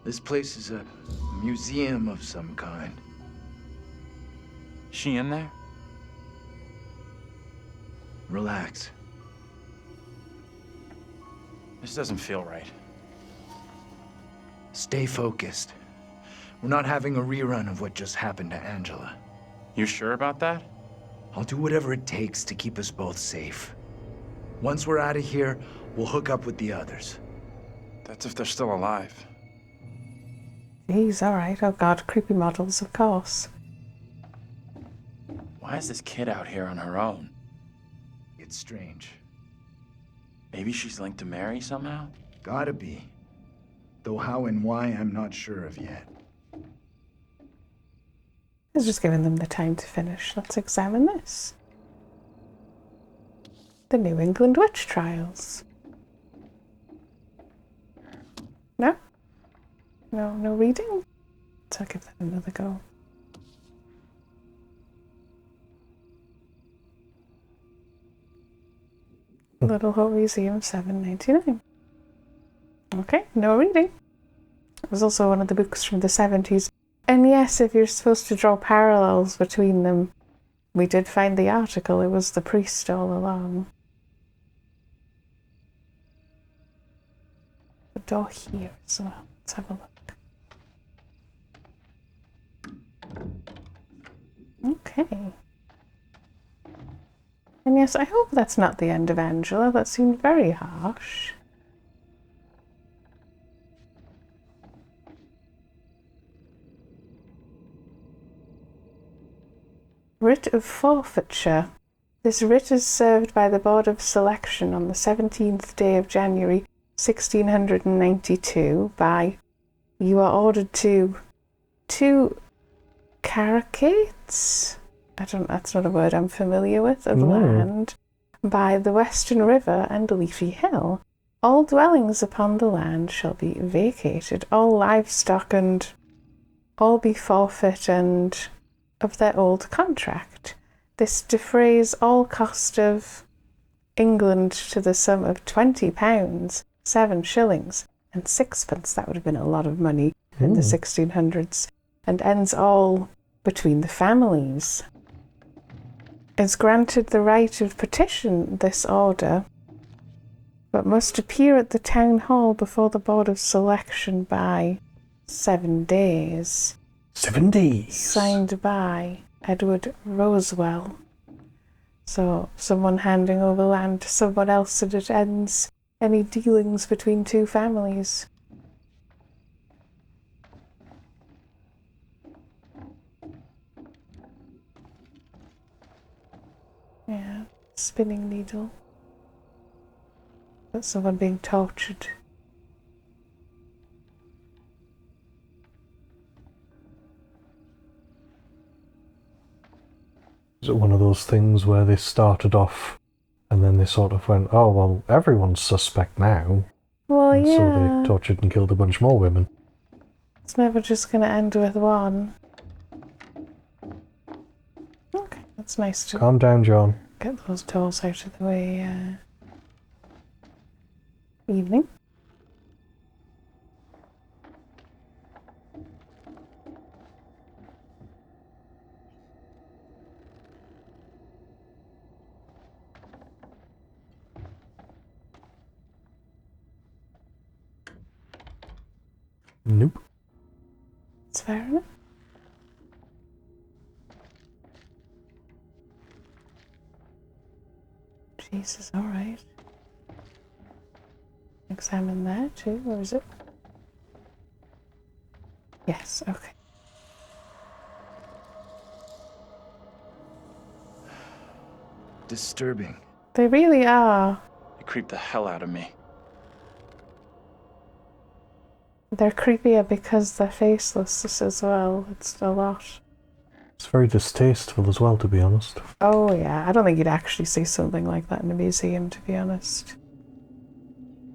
This place is a museum of some kind. She in there? Relax. This doesn't feel right. Stay focused. We're not having a rerun of what just happened to Angela. You sure about that? I'll do whatever it takes to keep us both safe. Once we're out of here, we'll hook up with the others. That's if they're still alive. Jeez, alright. Oh god, creepy models, of course. Why is this kid out here on her own? It's strange. Maybe she's linked to Mary somehow? Gotta be. Though how and why, I'm not sure of yet. It's just giving them the time to finish. Let's examine this. The New England Witch Trials. No? No reading? So I'll give that another go. Little Hope Museum, $7.99. Okay, no reading. It was also one of the books from the 70s. And yes, if you're supposed to draw parallels between them, we did find the article. It was the priest all along. The door here as well. Let's have a look. Okay. And yes, I hope that's not the end of Angela. That seemed very harsh. Writ of forfeiture. This writ is served by the Board of Selection on the 17th day of January 1692 by, you are ordered to, 2 caracates? That's not a word I'm familiar with, of land, by the Western River and Leafy Hill. All dwellings upon the land shall be vacated, all livestock and all be forfeit and of their old contract. This defrays all cost of England to the sum of £20, 7 shillings and 6pence. That would have been a lot of money in the 1600s, and ends all between the families. Is granted the right to petition this order, but must appear at the town hall before the Board of Selection by 7 days. 7 days. Signed by Edward Rosewell. So someone handing over land to someone else, and it ends any dealings between 2 families. Yeah, spinning needle. That's someone being tortured. Is it one of those things where they started off and then they sort of went, oh, well, everyone's suspect now. Well, and yeah. So they tortured and killed a bunch more women. It's never just going to end with one. Okay, that's nice to Calm down, John. get those doors out of the way. Evening. Nope. It's fair enough. Jesus, alright. Examine that too, or is it? Yes, okay. Disturbing. They really are. It creeped the hell out of me. They're creepier because they're faceless as well. It's a lot. It's very distasteful as well, to be honest. Oh yeah, I don't think you'd actually see something like that in a museum, to be honest.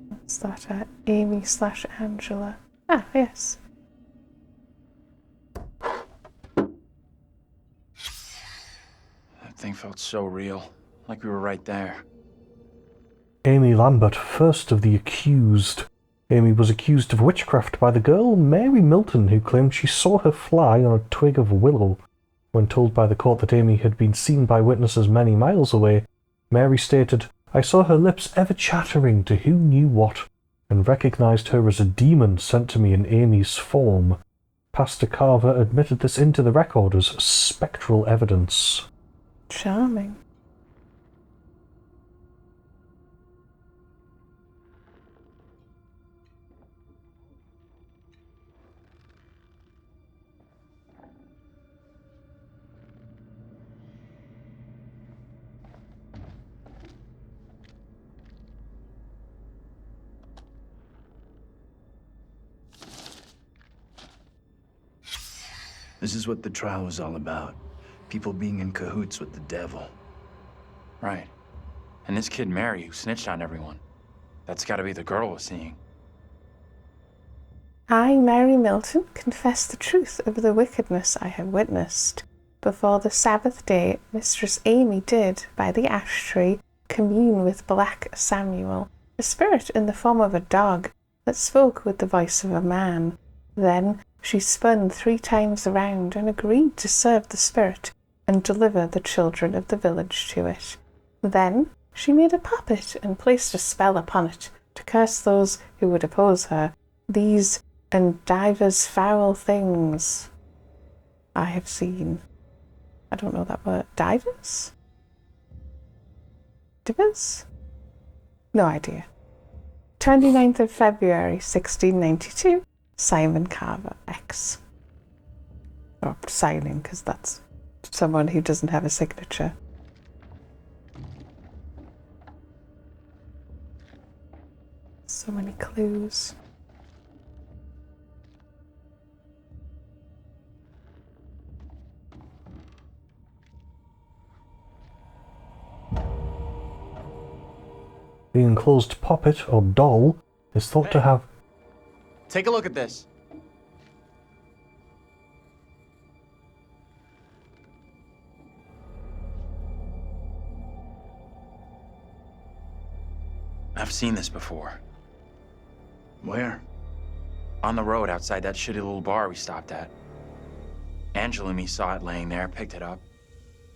What's that? Amy/Angela. Ah, yes. That thing felt so real, like we were right there. Amy Lambert, first of the accused. Amy was accused of witchcraft by the girl Mary Milton, who claimed she saw her fly on a twig of willow. When told by the court that Amy had been seen by witnesses many miles away, Mary stated, "I saw her lips ever chattering to who knew what, and recognised her as a demon sent to me in Amy's form." Pastor Carver admitted this into the record as spectral evidence. Charming. This is what the trial was all about. People being in cahoots with the devil. Right. And this kid Mary who snitched on everyone. That's gotta be the girl we're seeing. I, Mary Milton, confess the truth of the wickedness I have witnessed. Before the Sabbath day, Mistress Amy did, by the ash tree, commune with Black Samuel, a spirit in the form of a dog that spoke with the voice of a man. Then she spun 3 times around and agreed to serve the spirit and deliver the children of the village to it. Then she made a puppet and placed a spell upon it to curse those who would oppose her. These and divers foul things I have seen. I don't know that word. Divers? Divers? No idea. 29th of February, 1692. Simon Carver, X. Or signing, because that's someone who doesn't have a signature. So many clues. The enclosed puppet, or doll, is thought to have... Take a look at this. I've seen this before. Where? On the road outside that shitty little bar we stopped at. Angela and me saw it laying there, picked it up.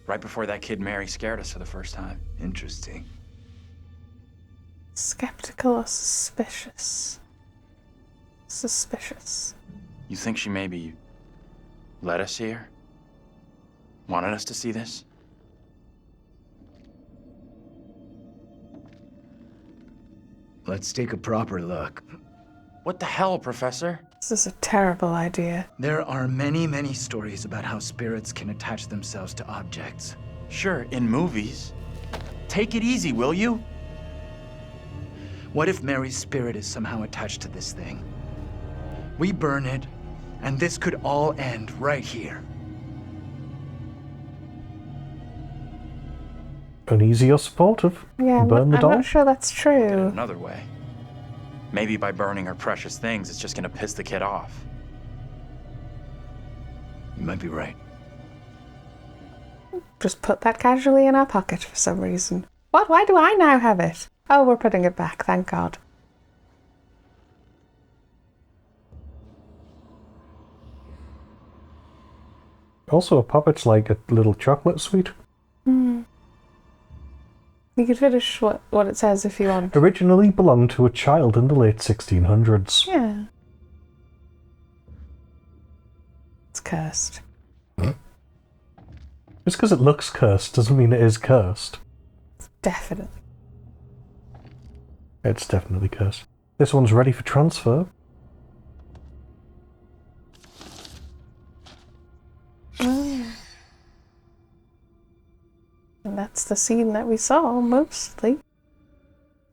Right before that kid Mary scared us for the first time. Interesting. Skeptical or suspicious? Suspicious. You think she maybe let us see her? Wanted us to see this? Let's take a proper look. What the hell, Professor? This is a terrible idea. There are many, many stories about how spirits can attach themselves to objects. Sure, in movies. Take it easy, will you? What if Mary's spirit is somehow attached to this thing? We burn it, and this could all end right here. Uneasy or supportive? Yeah, Burn the I'm doll? not sure that's Look at true. it another way. Maybe by burning her precious things, it's just gonna piss the kid off. You might be right. Just put that casually in our pocket for some reason. What? Why do I now have it? Oh, we're putting it back, thank God. Also, a puppet's like a little chocolate sweet. You can finish what it says if you want. Originally belonged to a child in the late 1600s. Yeah. It's cursed. Just because it looks cursed doesn't mean it is cursed. Definitely. It's definitely cursed. This one's ready for transfer. And that's the scene that we saw, mostly.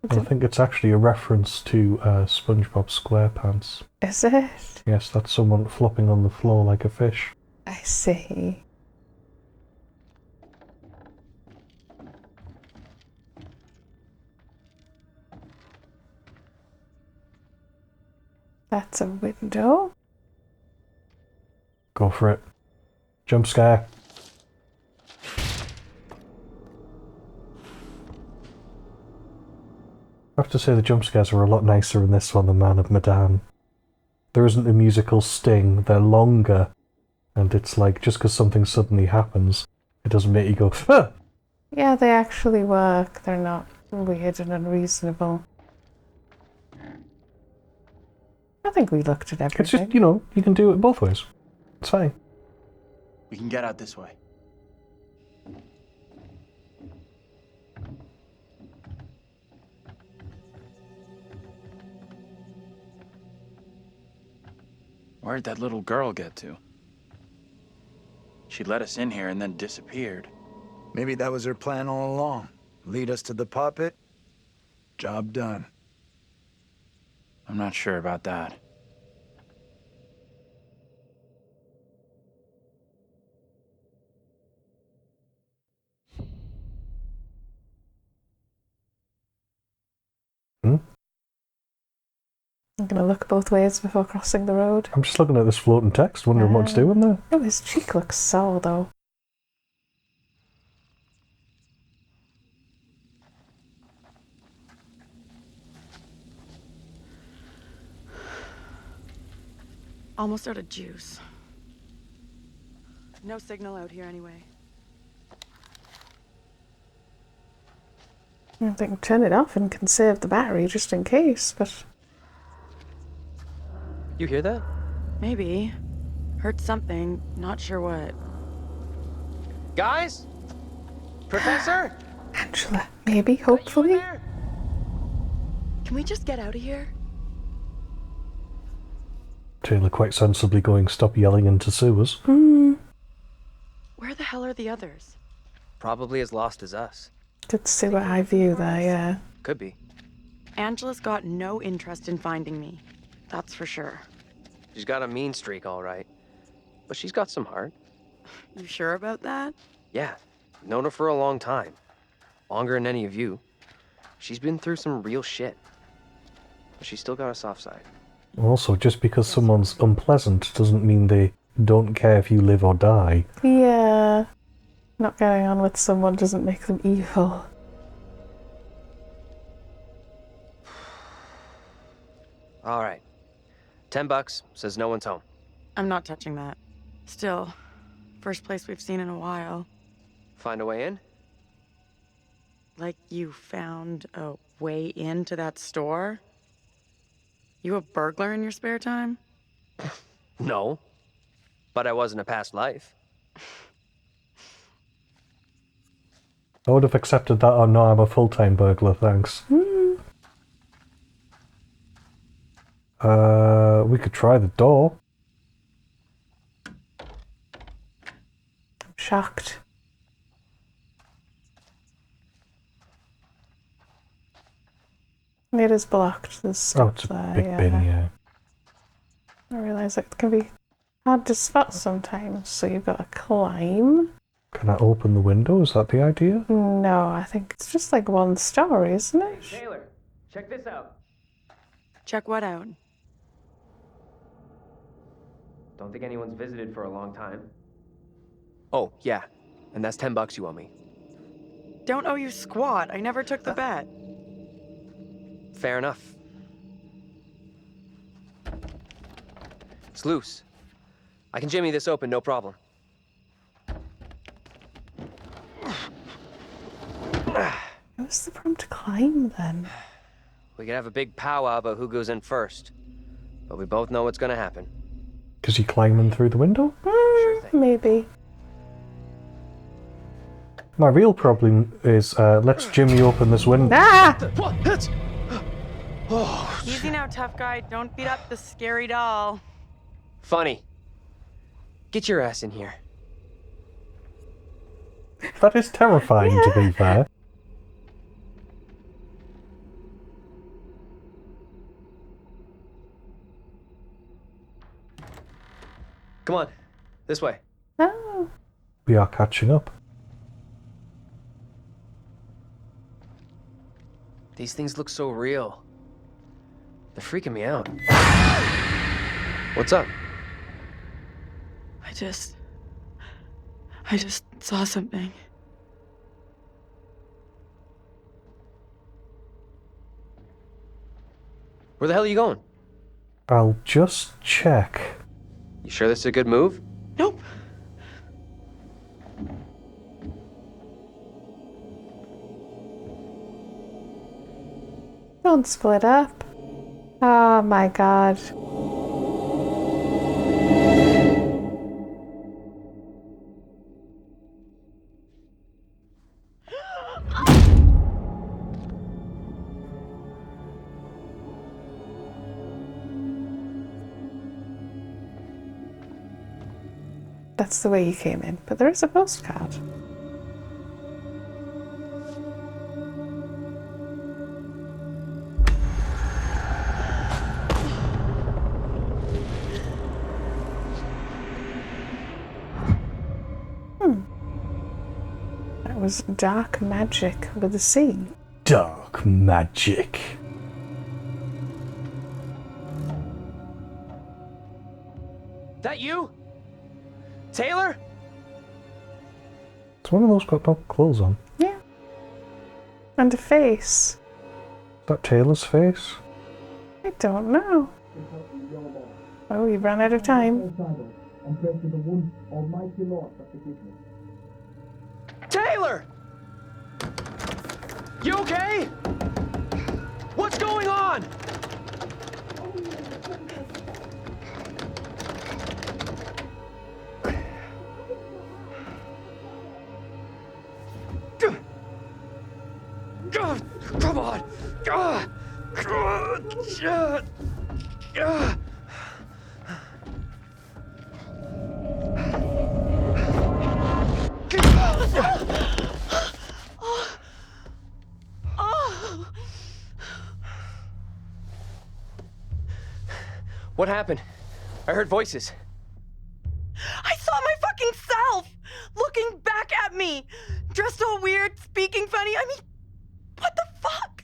I think it's actually a reference to SpongeBob SquarePants. Is it? Yes, that's someone flopping on the floor like a fish. I see. That's a window. Go for it. Jump scare. have to say the jump scares are a lot nicer in this one than Man of Medan. There isn't a musical sting, they're longer, and it's like, just because something suddenly happens, it doesn't make you go, ah! Yeah, they actually work. They're not weird and unreasonable. I think we looked at everything. It's just, you can do it both ways. It's fine. We can get out this way. Where'd that little girl get to? She let us in here and then disappeared. Maybe that was her plan all along. Lead us to the puppet. Job done. I'm not sure about that. Hmm? I'm gonna look both ways before crossing the road. I'm just looking at this floating text, wondering what it's doing there. Oh, his cheek looks sore, though. Almost out of juice. No signal out here anyway. I think turn it off and conserve the battery just in case, but... You hear that? Maybe. Heard something, not sure what. Guys? Professor? Angela, maybe, You in hopefully? there? Can we just get out of here? Taylor quite sensibly going, stop yelling into sewers. Where the hell are the others? Probably as lost as us. Good see what I view there, yeah. Could be. Angela's got no interest in finding me. That's for sure. She's got a mean streak, all right. But she's got some heart. You sure about that? Yeah, known her for a long time. Longer than any of you. She's been through some real shit. But she's still got a soft side. Also, just because someone's unpleasant doesn't mean they don't care if you live or die. Yeah. Not getting on with someone doesn't make them evil. All right. $10, says no one's home. I'm not touching that. Still, first place we've seen in a while. Find a way in? Like you found a way into that store? You a burglar in your spare time? No. But I was in a past life. I would have accepted that, or no, I'm a full-time burglar, thanks. We could try the door. I'm shocked. It is blocked. There's Oh, stuff it's a there, big yeah. bin, yeah. I realise it can be hard to spot sometimes, so you've got to climb. Can I open the window? Is that the idea? No, I think it's just like one story, isn't it? Taylor, check this out. Check what out? Don't think anyone's visited for a long time. Oh, yeah. And that's $10 you owe me. Don't owe you squat. I never took the bet. Fair enough. It's loose. I can jimmy this open, no problem. What's the problem to climb then? We could have a big powwow about who goes in first. But we both know what's gonna happen. Because you climbing through the window? Sure thing. Maybe. My real problem is, let's jimmy open this window. Ah! What? That's... Oh, Easy now, tough guy. Don't beat up the scary doll. funny. Get your ass in here. That is terrifying, to be fair. Come on. This way. Oh. We are catching up. These things look so real. They're freaking me out. What's up? I just saw something. Where the hell are you going? I'll just check. You sure this is a good move? Nope. Don't split up. Oh my god. That's the way you came in, but there is a postcard. That was dark magic with a C. Dark magic. That you? Taylor? It's one of those got no clothes on. Yeah. And a face. Is that Taylor's face? I don't know. Oh, you ran out of time. Taylor! You okay? What's going on? Come on! What happened? I heard voices. I saw my fucking self looking back at me, dressed all weird, speaking funny. I mean, what the fuck?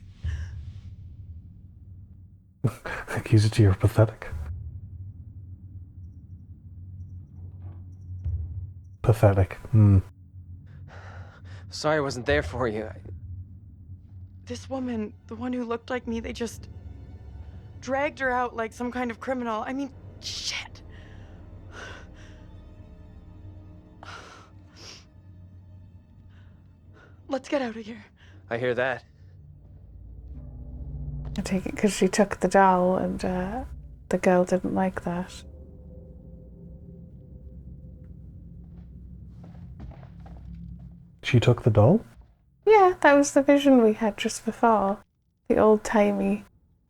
Accused you're pathetic. Pathetic. Sorry I wasn't there for you. This woman, the one who looked like me, they just dragged her out like some kind of criminal. I mean, shit. Let's get out of here. I hear that. I take it because she took the doll and the girl didn't like that. She took the doll? Yeah, that was the vision we had just before. The old-timey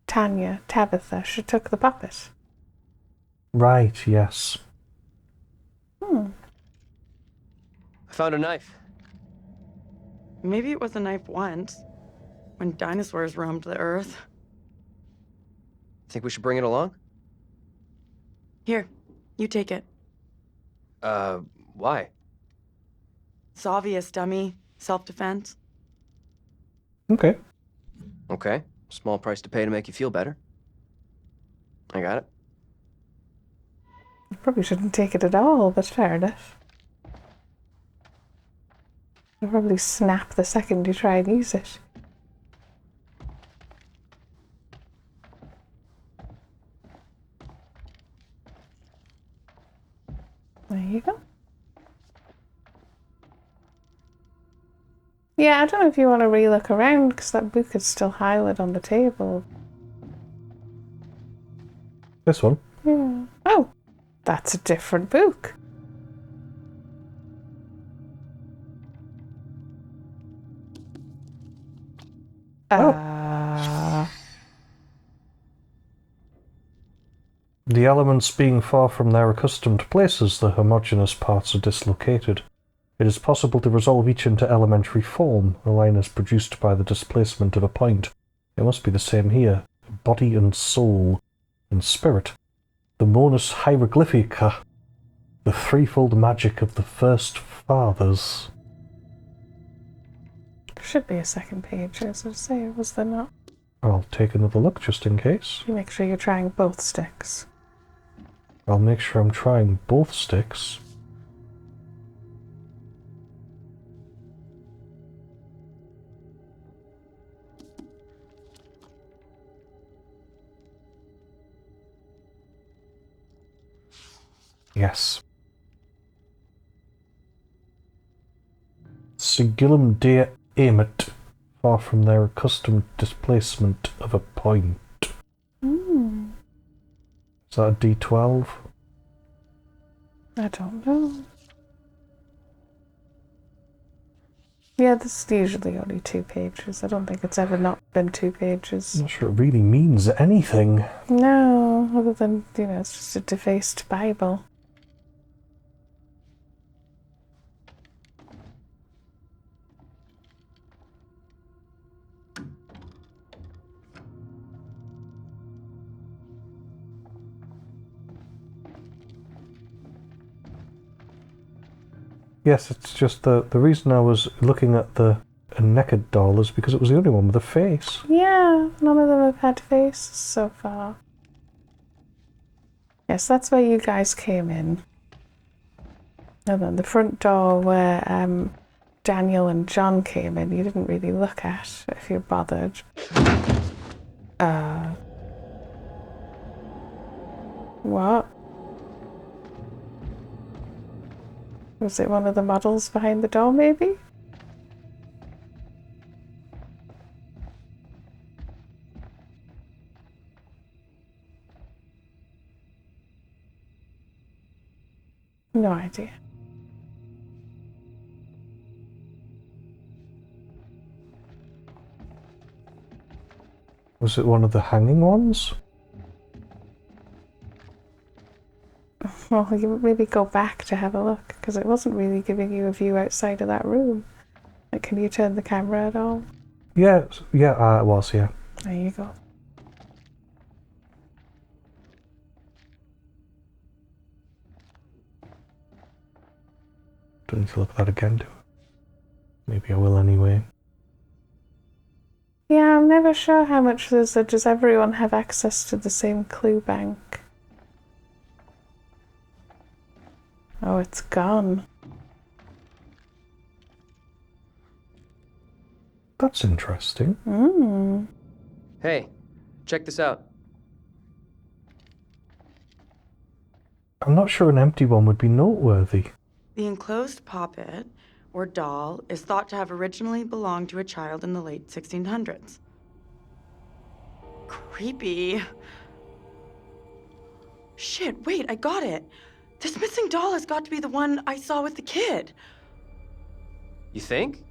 Tanya, Tabitha, she took the puppet. Right, yes. I found a knife. Maybe it was a knife once, when dinosaurs roamed the earth. Think we should bring it along? Here, you take it. Why? It's obvious, dummy. Self-defense. Okay. Okay. Small price to pay to make you feel better. I got it. You probably shouldn't take it at all, but fair enough. You'll probably snap the second you try and use it. There you go. Yeah, I don't know if you want to re-look around, because that book is still highlighted on the table. This one? Yeah. Oh, that's a different book. The elements being far from their accustomed places, the homogeneous parts are dislocated. It is possible to resolve each into elementary form. A line is produced by the displacement of a point. It must be the same here. Body and soul and spirit. The Monus Hieroglyphica. The threefold magic of the first fathers. Should be a second page, as I say, was there not? I'll take another look just in case. You make sure you're trying both sticks. I'll make sure I'm trying both sticks. Yes. Sigillum de Amet, far from their accustomed displacement of a point. Hmm. Is that a D12? I don't know. Yeah, this is usually only 2 pages. I don't think it's ever not been 2 pages. I'm not sure it really means anything. No, other than, it's just a defaced Bible. Yes, it's just the reason I was looking at the naked doll is because it was the only one with a face. Yeah, none of them have had faces so far. Yes, that's where you guys came in. And then the front door where Daniel and John came in, you didn't really look at, if you're bothered. What? Was it one of the models behind the door, maybe? No idea. Was it one of the hanging ones? Well, you maybe go back to have a look, because it wasn't really giving you a view outside of that room. Like, can you turn the camera at all? Yeah, it was, yeah. There you go. Don't need to look at that again, do I? Maybe I will anyway. Yeah, I'm never sure how much there's. Does everyone have access to the same clue bank? Oh, it's gone. That's interesting. Hey, check this out. I'm not sure an empty one would be noteworthy. The enclosed poppet, or doll, is thought to have originally belonged to a child in the late 1600s. Creepy. Shit, wait, I got it. This missing doll has got to be the one I saw with the kid. You think?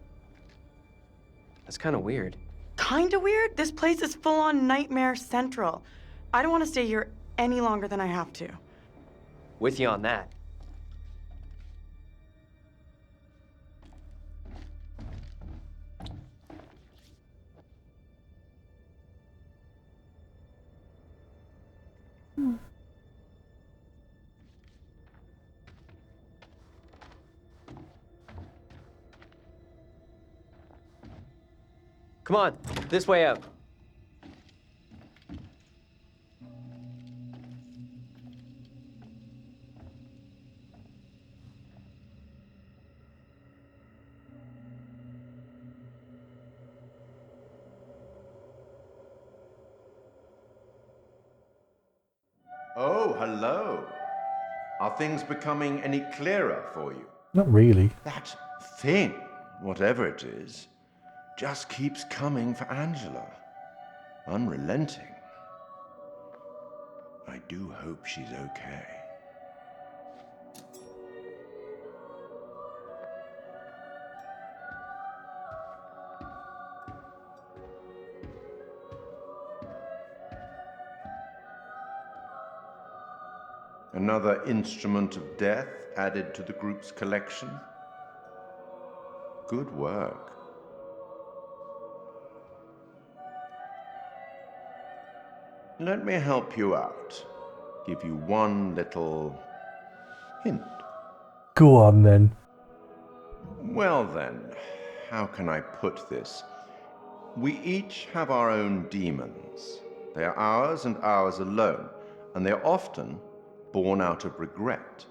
That's kind of weird. Kinda weird? This place is full-on Nightmare Central. I don't want to stay here any longer than I have to. With you on that. Come on, this way up. Oh, hello. Are things becoming any clearer for you? Not really. That thing, whatever it is, just keeps coming for Angela. Unrelenting. I do hope she's okay. Another instrument of death added to the group's collection. Good work. Let me help you out. Give you one little hint. Go on then. Well then, how can I put this? We each have our own demons. They are ours and ours alone, and they are often born out of regret.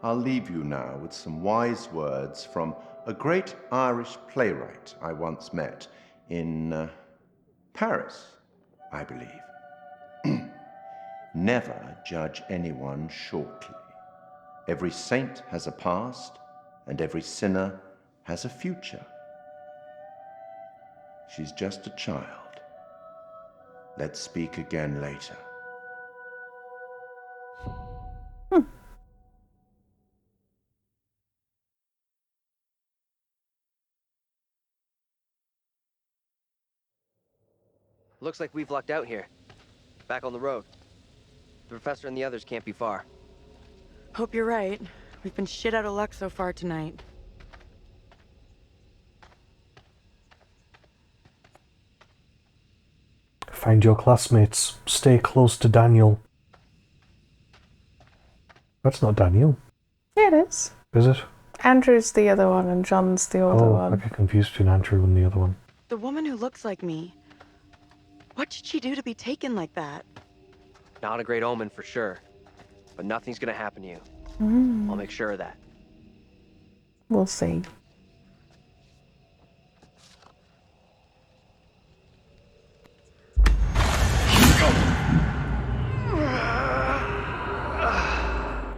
I'll leave you now with some wise words from a great Irish playwright I once met in Paris, I believe. never judge anyone shortly. Every saint has a past, and every sinner has a future. She's just a child. Let's speak again later. Looks like we've lucked out here. Back on the road. The professor and the others can't be far. Hope you're right. We've been shit out of luck so far tonight. Find your classmates. Stay close to Daniel. That's not Daniel. Yeah, it is. Is it? Andrew's the other one and John's the other Oh, I one. get confused between Andrew and the other one. The woman who looks like me. What did she do to be taken like that? Not a great omen for sure. But nothing's gonna happen to you. I'll make sure of that. We'll see.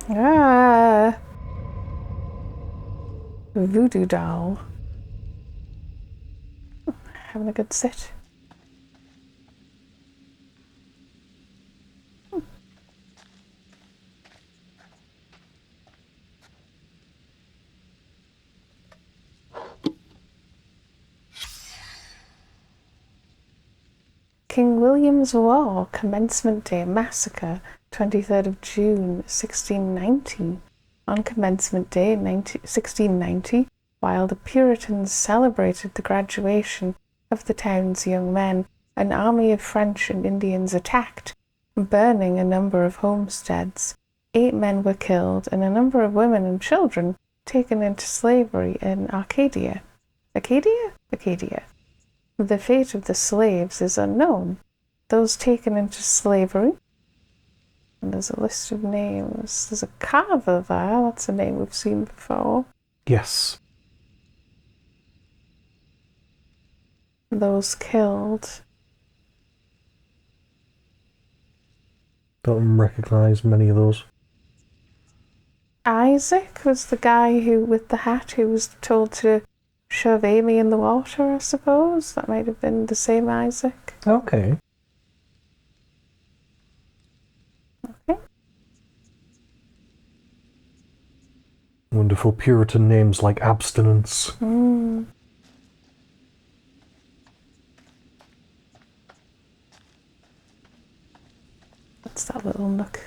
Ah! Voodoo doll. Having a good sit. King William's War, Commencement Day Massacre, 23rd of June, 1690. On Commencement Day, 1690, while the Puritans celebrated the graduation of the town's young men, an army of French and Indians attacked, burning a number of homesteads. 8 men were killed and a number of women and children taken into slavery in Arcadia. Acadia. The fate of the slaves is unknown. Those taken into slavery, and there's a list of names. There's a Carver there, that's a name we've seen before. Yes. Those killed. Don't recognise many of those. Isaac was the guy who, with the hat, who was told to shove Amy in the water, I suppose. That might have been the same Isaac. Okay. Okay. Wonderful Puritan names like abstinence. What's that little nook?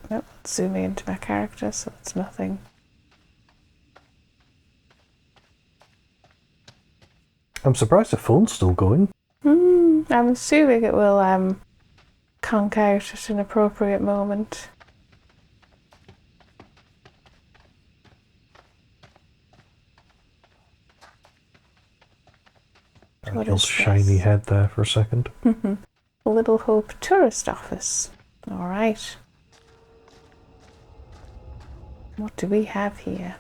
Nope, it's zooming into my character, so it's nothing. I'm surprised the phone's still going. I'm assuming it will conk out at an appropriate moment. Daniel's shiny head there for a second. Little Hope Tourist Office. Alright. What do we have here?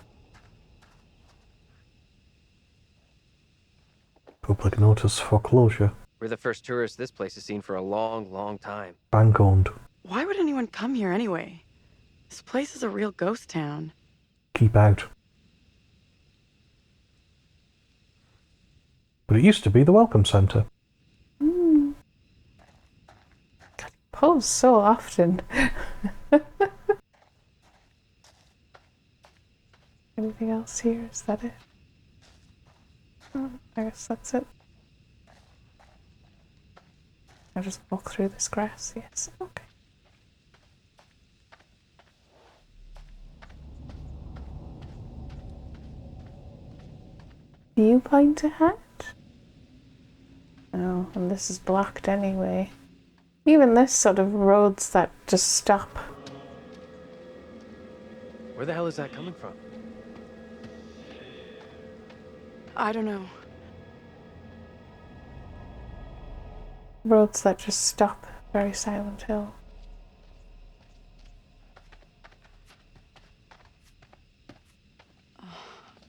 Public notice foreclosure. We're the first tourists this place has seen for a long, long time. Bank owned. Why would anyone come here anyway? This place is a real ghost town. Keep out. But it used to be the Welcome Centre. Pose so often. Anything else here? Is that it? Oh, I guess that's it. I'll just walk through this grass, yes. Okay. Viewpoint ahead? Oh, and this is blocked anyway. Even this sort of roads that just stop. Where the hell is that coming from? I don't know. Roads that just stop. Very Silent Hill.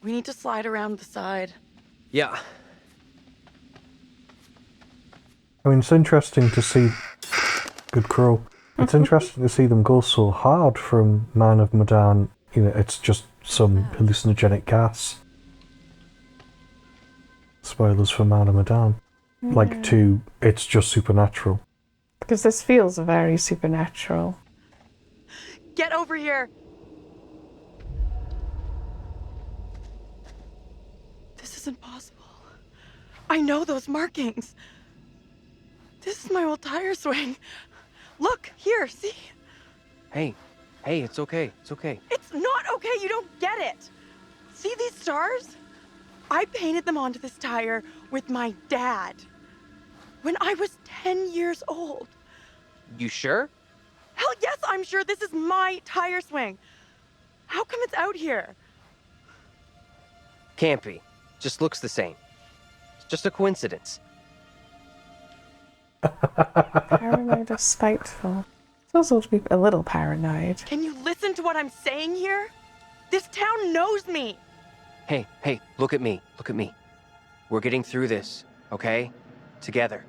We need to slide around the side. Yeah. I mean, it's interesting to see. Good crow. It's interesting to see them go so hard from Man of Medan. You know, it's just some hallucinogenic gas. Spoilers for Man of Medan. Like, to it's just supernatural. Because this feels very supernatural. Get over here! This isn't possible. I know those markings. This is my old tire swing. Look, here, see? Hey, it's okay. It's okay. It's not okay, you don't get it. See these stars? I painted them onto this tire with my dad when I was 10 years old. You sure? Hell yes, I'm sure this is my tire swing. How come it's out here? Can't be. Just looks the same. It's just a coincidence. Paranoid or spiteful. It's also to be a little paranoid. Can you listen to what I'm saying here? This town knows me. Hey, look at me. Look at me. We're getting through this, okay? Together.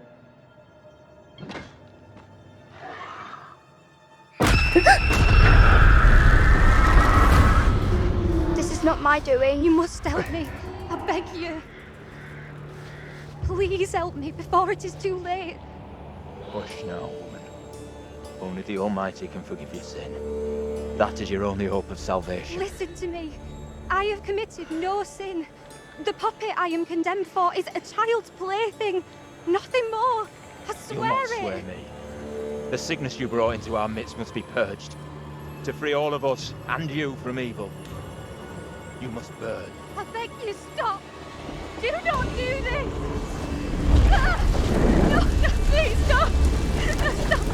This is not my doing. You must help me. I beg you. Please help me before it is too late. Hush now, woman. Only the Almighty can forgive your sin. That is your only hope of salvation. Listen to me. I have committed no sin. The puppet I am condemned for is a child's plaything. Nothing more. I You'll swear not it. swear me. The sickness you brought into our midst must be purged. To free all of us, and you, from evil. You must burn. I beg you, stop. Do not do this. Ah! No, please, stop. Stop.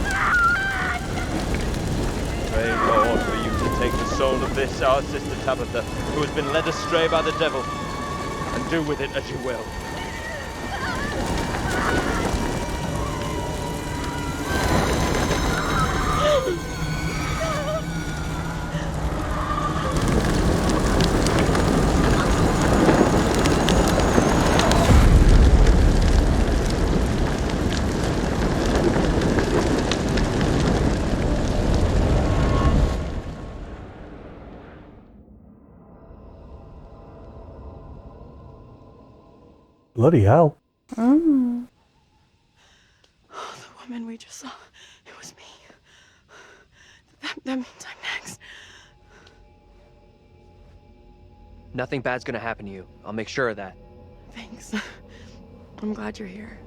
Ah! Pray, Lord, for you to take the soul of this, our sister Tabitha, who has been led astray by the devil, and do with it as you will. Bloody hell. The woman we just saw, it was me. That means I'm next. Nothing bad's gonna happen to you. I'll make sure of that. Thanks. I'm glad you're here.